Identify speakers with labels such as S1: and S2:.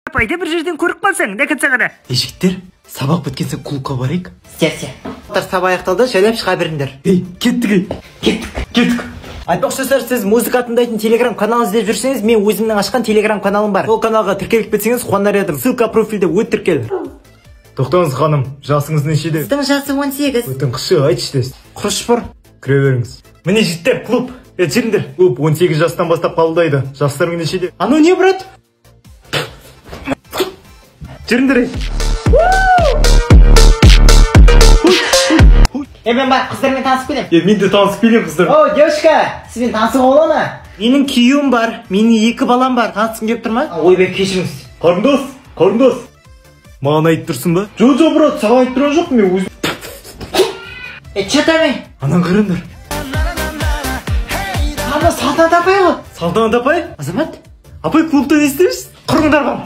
S1: Апайды бір жерден көріп қалсаң, не кетсе қана.
S2: Жігіттер, сабақ біткенсе клубқа барайық.
S3: Сия. Сабақ аяқталды, жайлап шыға беріңдер.
S2: Кеттік.
S3: Айтпақшы, сіз музыка тыңдайтын телеграм канал іздеп жүрсеңіз, мен өзімнің ашқан телеграм каналым бар. Сол каналға тіркеліп кетсеңіз, қуанар едім. Ссылка профильде өт тіркел.
S2: Тоқтаңыз ханым, жасыңыз нешеде?
S3: Сіздің жасы 18.
S2: Өтіңізші, айтшы.
S3: Құрыш бар.
S2: Кіре беріңіз. Міне жігіттер, клуб. Жүріңдер. Клуб 18 жастан бастап қабылдайды. Жастарың нешеде?
S3: Анау не, брат?
S2: Жүріңдер.
S3: Мен бар, қыздармен танысып келем.
S2: Мен де танысып келем, қыздар.
S3: О, девушка, сізбен танысуға бола ма? Менің күйеуім бар, менің 2 балам бар. Танысқым келіп тұр ма? Ойбай, кешіріңіз.
S2: Қарындас. Маған айтып тұрсың ба?
S3: Жоқ, брат, саған айтып тұрған жоқпын мен өзім. Че там?
S2: Анан қараңдар.
S3: Ана Салтанат апай ғой.
S2: Салтанат апай?
S3: Азамат?
S2: Апай клубта не істейсіз?
S3: Құрыңдар бар.